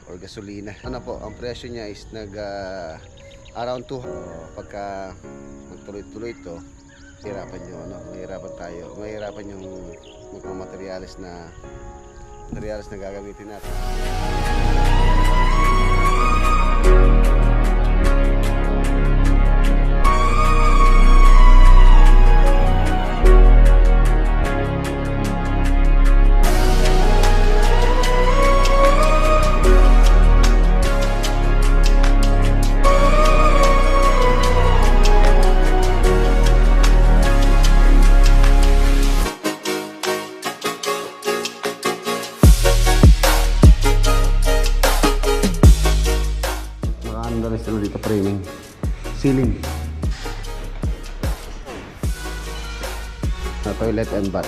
or gasolina. Ano po, ang presyo niya is around 2. Pagka magtuloy-tuloy ito, mahirapan tayo, mahirapan yung mga materials na gagamitin natin. Sila dito framing ceiling na toilet and bath.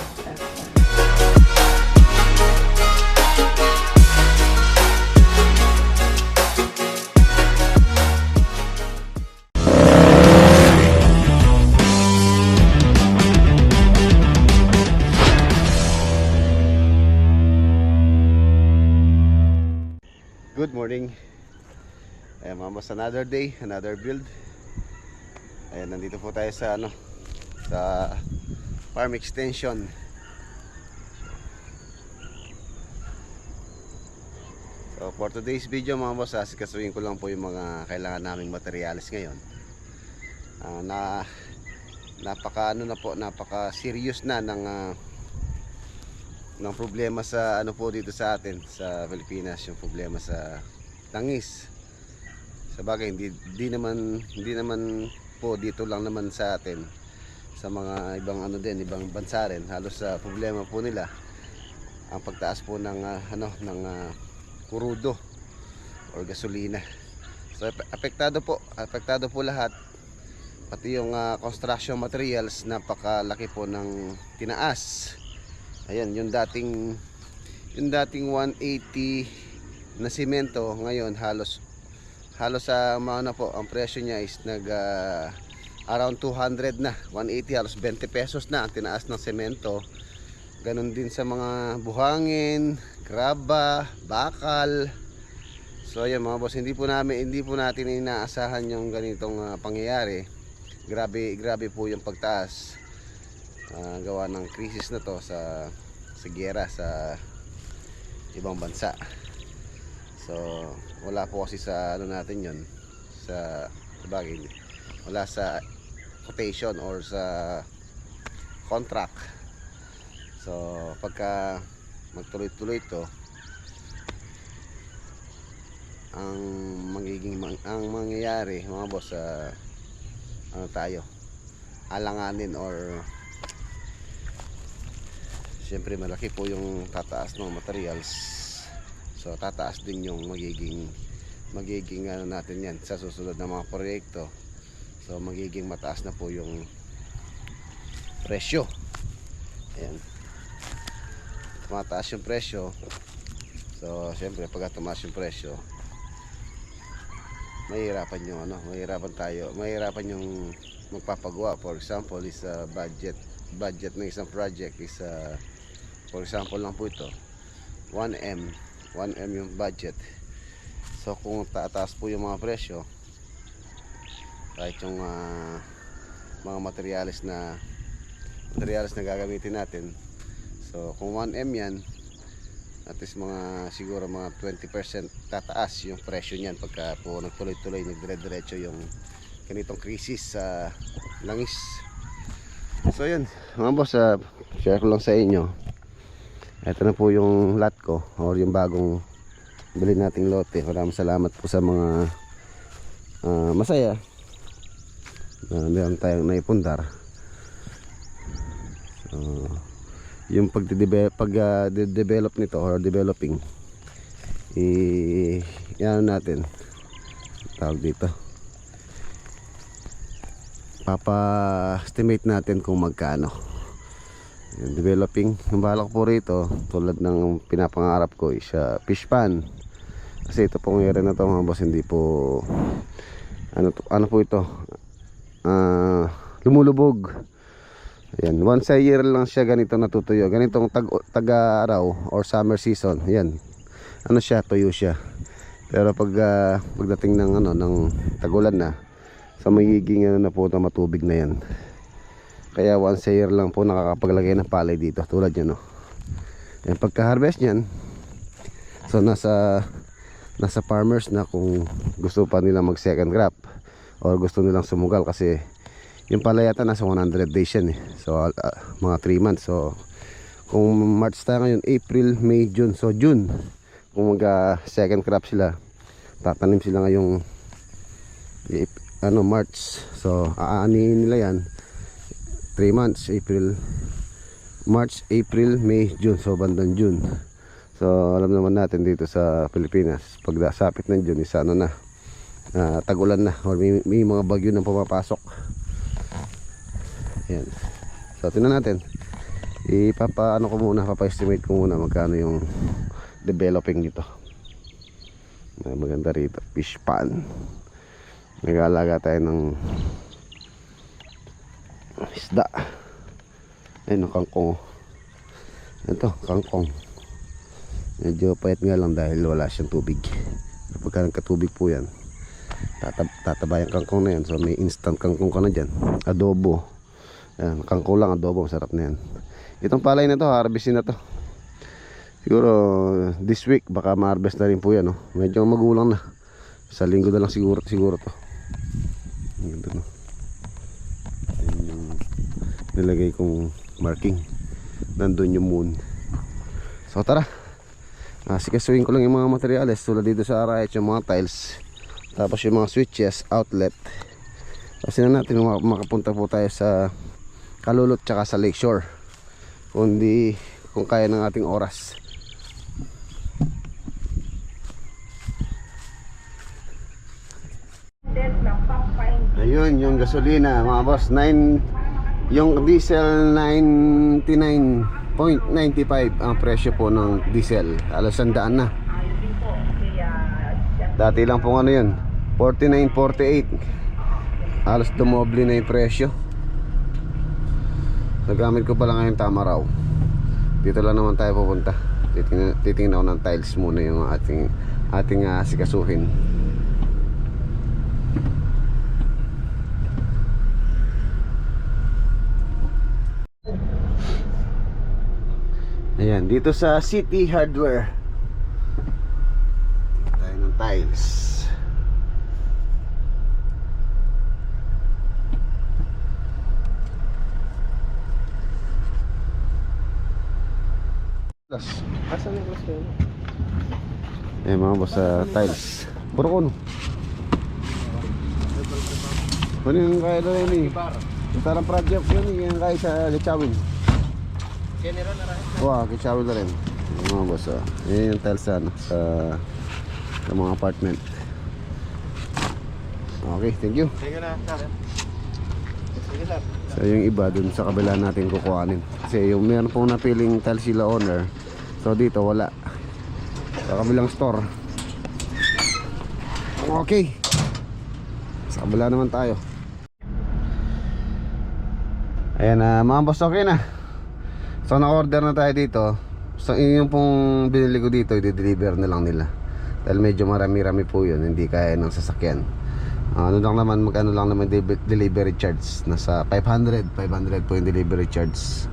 Good morning. Ayan mga boss, another day, another build. Ayan, nandito po tayo sa sa farm extension. So for today's video mga boss, asikasuhin ko lang po yung mga kailangan naming materials ngayon. Napaka serious na ng problema sa po dito sa atin sa Pilipinas, yung problema sa langis. Sabagay hindi naman po dito lang naman sa atin, sa mga ibang bansa rin, halos sa problema po nila ang pagtaas po ng kurudo or gasolina. So apektado po lahat, pati yung construction materials, napakalaki po ng tinaas. Ayan, yung dating 180 na simento ngayon halos sa ang presyo niya is around 200 na, 180 halos 20 pesos na ang tinaas ng semento. Ganon din sa mga buhangin, graba, bakal. So ayan mga boss, hindi po natin inaasahan yung ganitong pangyayari. Grabe po yung pagtaas, gawa ng krisis na to sa giyera sa ibang bansa. So wala po kasi sa natin yon, sa bagay, wala sa quotation or sa contract. So pagka magtuloy-tuloy ito, ang mangyayari mga boss, tayo alanganin, or siyempre malaki po yung tataas ng materials. So tataas din yung magiging natin yan sa susunod na mga proyekto. So magiging mataas na po yung presyo. Ayan, tumataas yung presyo. So siyempre pag tumaas yung presyo, mahirapan yung magpapagawa. For example is budget ng isang project is for example lang po ito, 1M yung budget. So kung tataas po yung mga presyo, kahit yung mga materials na gagamitin natin, so kung 1M yan, at least siguro mga 20% tataas yung presyo niyan pagka po nagtuloy-tuloy, nagdire-diretso yung ganitong krisis sa langis. So yun mga boss, share ko lang sa inyo. Ito na po yung lot ko, or yung bagong bili nating lote. Maraming salamat po sa mga masaya na meron tayong naipundar. So, yung pag-develop nito or developing, yan natin tawag dito, papa-estimate natin kung magkano yung developing. Yung balak po rito, tulad ng pinapangarap ko, is fish pan. Kasi ito pong area na to mga boss, hindi po ano po ito, lumulubog. Ayan, once a year lang siya ganito natutuyo. Ganitong tag-araw or summer season, ayan, tuyo siya. Pero pag pagdating ng ano ng tagulan na, sa magiging ano na po na matubig na yan. Kaya once a year lang po nakakapaglagay ng palay dito, tulad yan, no. And pagka-harvest niyan, so nasa farmers na kung gusto pa nila mag second crop or gusto nilang sumugal, kasi yung palayatan nasa 100 days yan eh. So mga 3 months. So kung March tayo ngayon, April, May, June. So June, kung mag second crop sila, tatanim sila ngayong March. So aanihin nila yan 3 months, March, April, May, June. So bandang June. So alam naman natin dito sa Pilipinas, pag dasapit ng June, isa ano na, tagulan na, or may mga bagyo na pumapasok. Ayan. So tingnan natin, papa-estimate ko muna magkano yung developing dito. Maganda rito, fish pond. Nag-aalaga tayo ng isda. Ayun, kangkong. Ito, kangkong. Medyo payat nga lang dahil wala siyang tubig. Pagka nagkatubig po yan, tataba yung kangkong na yan. So may instant kangkong ka na dyan. Adobo. Ayan, kangkong lang, adobo, masarap na yan. Itong palay na to, harvestin na to. Siguro this week baka ma-harvest na rin po yan, no? Medyo magulang na. Sa linggo na lang siguro to. Ganito, no? Ayun yung nilagay kong marking. Nandun yung moon. So tara, sikasuhin ko lang yung mga materyales tulad dito sa Arayat, yung mga tiles, tapos yung mga switches, outlet. Kasi na natin makapunta po tayo sa Kalulot tsaka sa Lakeshore, kung kaya ng ating oras. Ayun yung gasolina mga boss, yung diesel 99.95 ang presyo po ng diesel. Alas 100 na. Dati lang po ano yun, 49.48. Alas dumoble na yung presyo. Nagamit ko pala ngayon Tamaraw. Dito lang naman tayo pupunta. Titingnan ako ng tiles muna yung ating sikasuhin. Ayan, dito sa City Hardware tayo ng tiles. Asan yung glass kayo? Ayan mga boss, tiles. Puro kuno. Ano yung kaya na rin eh? Yung tarang project yun yung kaya sa Lechawin. General na rin. Wow, Lechawin na rin. Ayan mga boss, ayan yung tiles sa mga apartment. Okay, thank you. Sige na, sir. Sige, sir. So yung iba dun sa kabila natin kukuhanin. Kasi yung meron pong napiling tiles sila owner, so dito wala. Sa kabilang store. Okay. Sa kabila naman tayo. Ayan na mga boss, okay na. So na-order na tayo dito. So yung pong binili ko dito, i-deliver na lang nila. Dahil medyo marami-rami po yun, hindi kaya ng sasakyan. Ano lang naman, magkano lang naman delivery charge. Nasa 500 po yung delivery charge.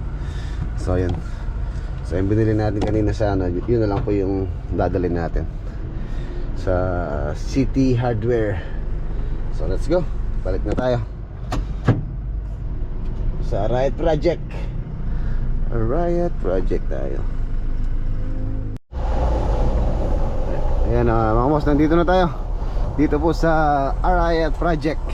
So yun. So yung binili natin kanina sa ano, yun na lang po yung dadalhin natin sa City Hardware. So let's go, balik na tayo sa Riot Project. Riot Project tayo. Ayan mga boss, nandito na tayo dito po sa Riot Project.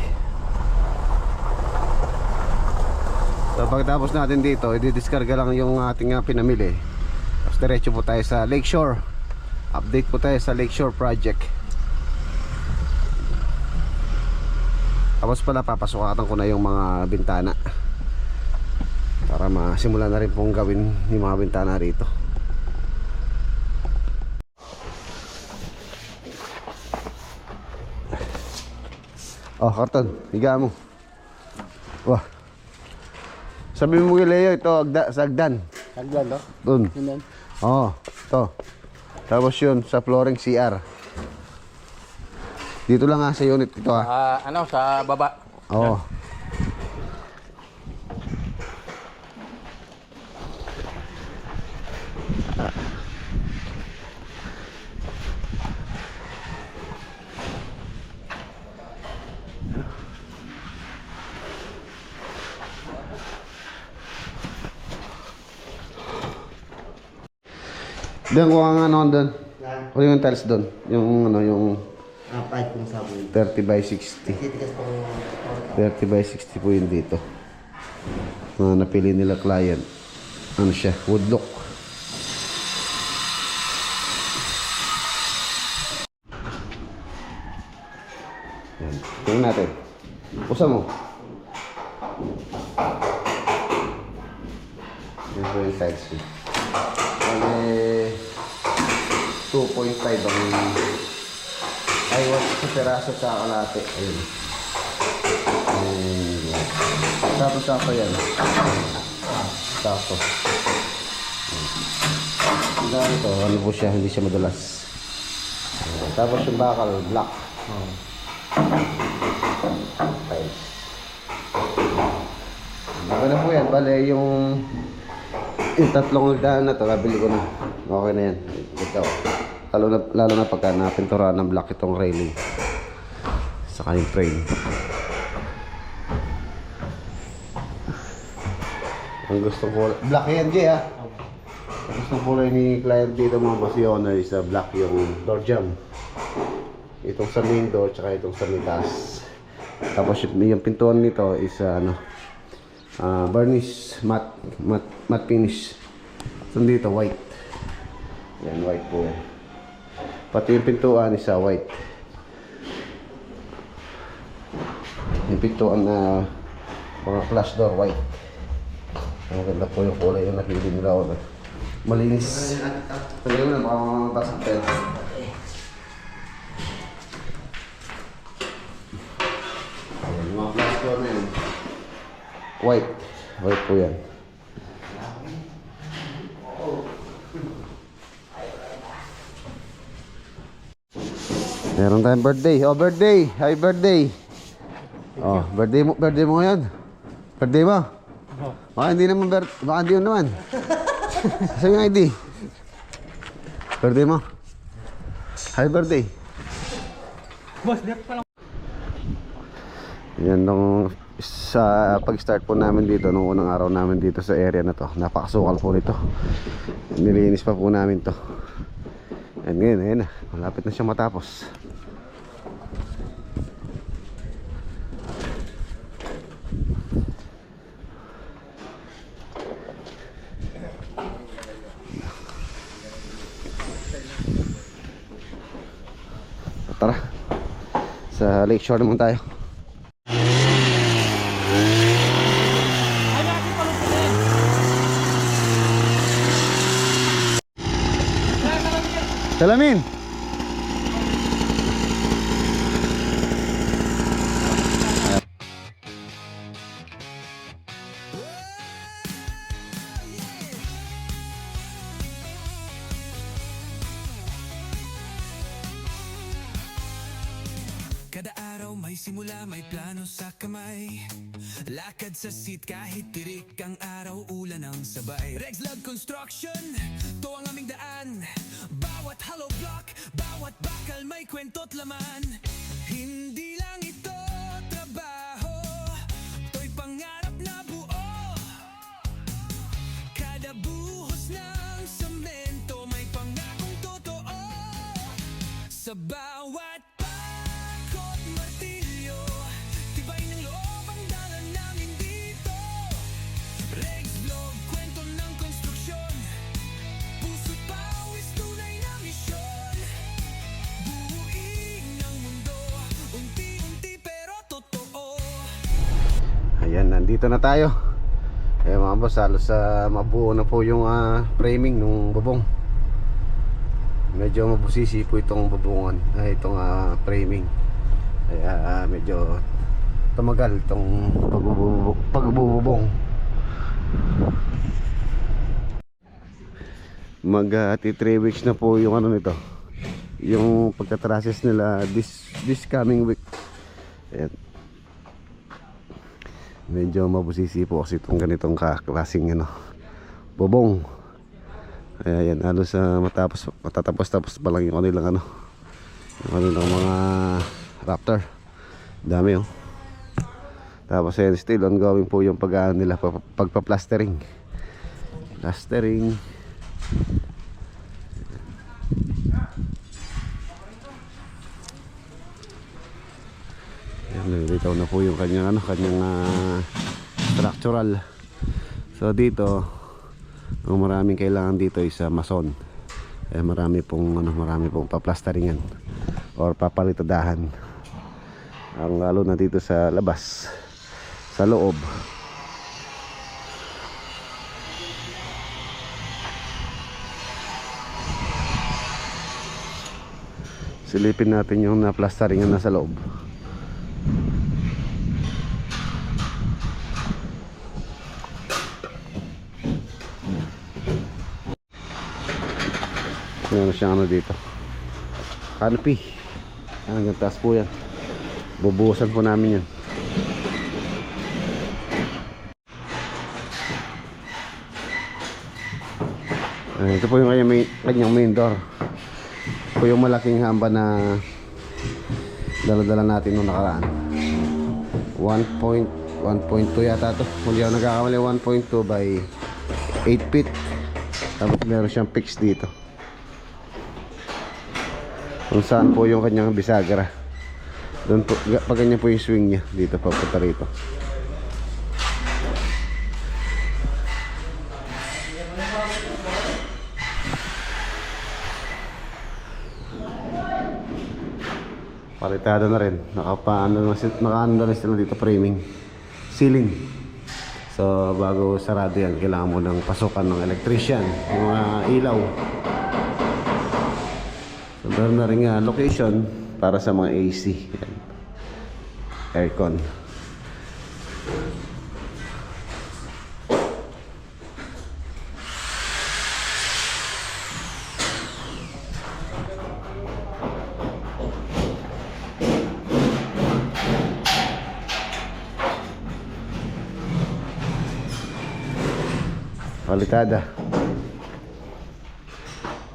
So pagtapos natin dito, i-discarga lang yung ating pinamili. Tapos diretso po tayo sa Lakeshore. Update po tayo sa Lakeshore Project. Tapos pala papasukatan ko na yung mga bintana para masimulan na rin pong gawin yung mga bintana rito. Oh, karton, higa mo. Wah. Sabi mo kay Leo, ito sagdan. Sagdan, no? Doon. Yun. Oh, ito. Tapos yun sa flooring CR. Dito lang sa unit ito Ano, sa baba. Oo. Diyan ko ang ano doon. O yung tiles doon. Yung ano, yung Pipe ng sabon. 30 by 60. Titigas po. 30 by 60 po yun dito. Napili nila client. Ano siya? Wood look. Yan. Tingnan natin. Pusa mo. Yan po yung size ko. Ano 2.5 ang ay sa peraso sa kalate. Ayun. Sapo yan. Sapo. Ito, ano po siya, hindi siya madulas. Tapos yung bakal, black. Tiles. Maganda po yan. Bale, yung tatlong daan na ito, nabili ko na. Okay na yan. Ito. Lalo na pagka napinturahan ng black itong railing. Saka yung frame. Ang gustong kulay. Black yan, Jay, ha? Ang gustong kulay ni client dito mga boss owner is black yung door jamb. Itong sa main door, tsaka itong sa may taas. Tapos yung pintuan nito is varnish, matte finish. So dito, white. Yan, white po yan. Pati yung pintuan is white. Yung pintuan na mga glass door, white. Ang ganda po yung kulay yung napili nila ako. Malinis. Tagay mo na baka mamabasag tayo. Ayan, yung mga glass door na yun. White. White po yan. Meron tayong birthday. Oh, birthday. Happy birthday. Oh, birthday mo ngayon. Birthday mo? Baka hindi naman baka hindi yun naman. Saan yung ID? Birthday mo? Happy birthday. Boss, dito pa lang. Yan nung sa pag-start po namin dito, nung unang araw namin dito sa area na to, napakasukal po nito. Nilinis pa po namin to. And ngayon, ayun na, malapit na siya matapos. Tara, sa lakeshore naman tayo. Salamin. Kada araw may simula, may plano sa kamay. Lakad sa seat kahit tirik ang araw, ulan ang sabay. Regs Love Construction, to ang aming daan. Bawat hollow block, bawat bakal may kwento't laman. Hindi lang ito trabaho, to'y pangarap na buo. Kada buhos ng semento may pangakong totoo. Sa bawat pakot martilyo, tibay ng loob ang dala namin dito. Regs Vlog, kwento ng konstruksyon, puso't pawis, tunay na misyon. Buuin ang mundo, unti-unti pero totoo. Ayan, nandito na tayo. Ayan mga boss, halos mabuo na po yung framing nung bubong. Medyo mabusisi po itong bubungan, itong framing. Kaya medyo tumagal itong pagbububong. Mag 3 weeks na po yung ano nito, yung pagka-trusses nila this coming week. Ayan. Medyo mabusisi po kasi itong ganitong klaseng bubong. Ayan, halos matatapos pa lang yung kanilang yung kanilang mga raptor. Dami oh. Tapos ayan, still ongoing po yung nila pagpa-plastering. Plastering. Nalilitaw na po yung kanyang structural. So dito ang maraming kailangan dito is mason. Marami pong paplasteringan or papalitadahan. Ang lalo na dito sa labas, sa loob. Silipin natin yung naplasteringan na sa loob. Meron siyang dito, canopy. Hanggang taas po yan. Bubuhusan po namin yan. Ito po yung kanyang main door. Ito po yung malaking hamba na dala-dala natin nung nakaraan. 1.2 yata ito. Muli ako nagkakamali, 1.2 by 8 feet. Tapos meron siyang fix dito kung saan po yung kanyang bisagra. Doon po, pag ganyan po yung swing niya dito papunta rito. Palitado na rin. Nakaano na sila dito, framing, ceiling. So bago sarado yan, kailangan mo ng pasukan ng electrician, yung mga ilaw. So meron na rin location para sa mga AC, yan. Aircon. Palitada.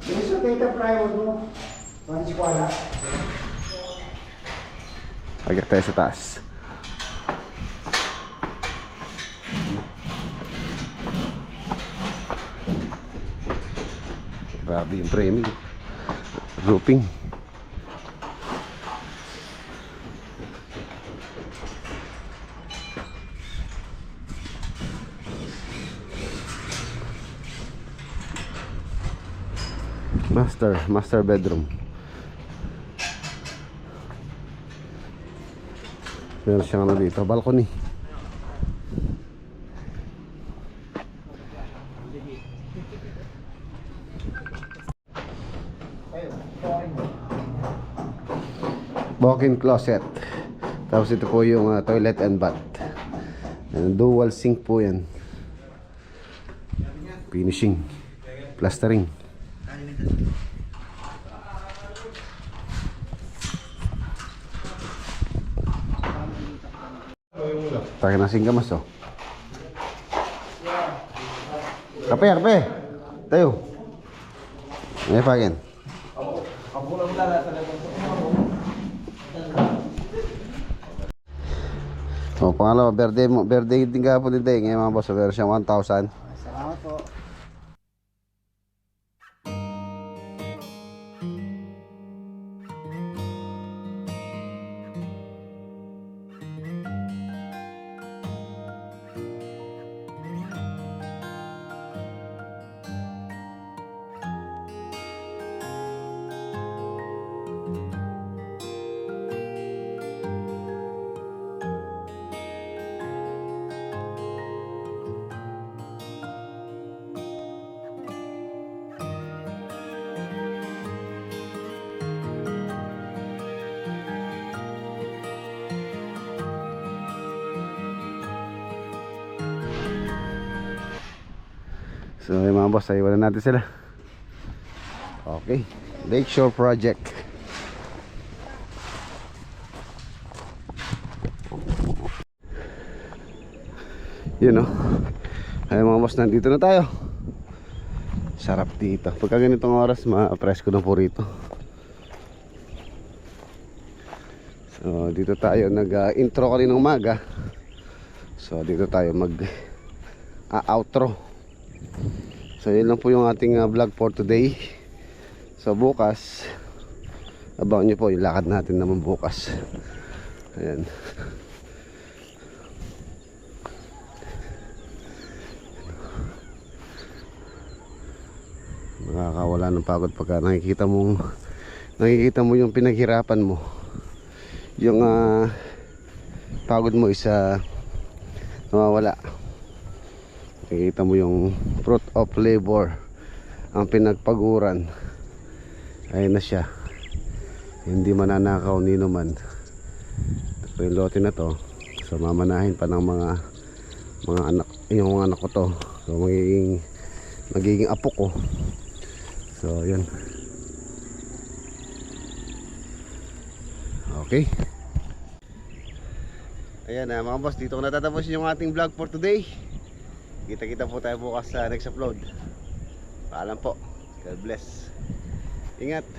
Yung sa data plywood mo, pansi ko ala. Agad tayo sa taas. Grabe yung framing. Roofing. Master bedroom. Meron siyang dito, balcony. Walk-in closet. Tapos ito po yung toilet and bath. Dual sink po yan. Finishing, plastering. Tayo na singkamas oh. Kape. Tayo. May pagin. Oh, pangalawa, birthday din ka po din tayo. Ngayon mga boss, meron siyang 1,000. Salamat po. So yung mga boss, iwanan natin sila. Okay, Lakeshore Project. Yun o. Ay mga boss, nandito na tayo. Sarap dito. Pagka ganitong oras, ma-presko na po rito. So dito tayo nag-intro kaninang umaga. So dito tayo mag-outro. So yun lang po yung ating vlog for today. So bukas, abangan nyo po yung lakad natin naman bukas. Ayan. Nakakawala ng pagod pagka nakikita mo yung pinaghirapan mo. Yung pagod mo isa nawawala. Nakikita mo yung fruit of labor, ang pinagpaguran. Ayun na siya. Hindi mananakaw nino man. So yung lote na to, so mamanahin pa ng mga anak, yung mga anak ko to. So magiging apo ko. So yun. Okay. Ayan mga boss, dito ko natatapos yung ating vlog for today. Kita-kita po tayo bukas sa next upload. Paalam po. God bless. Ingat.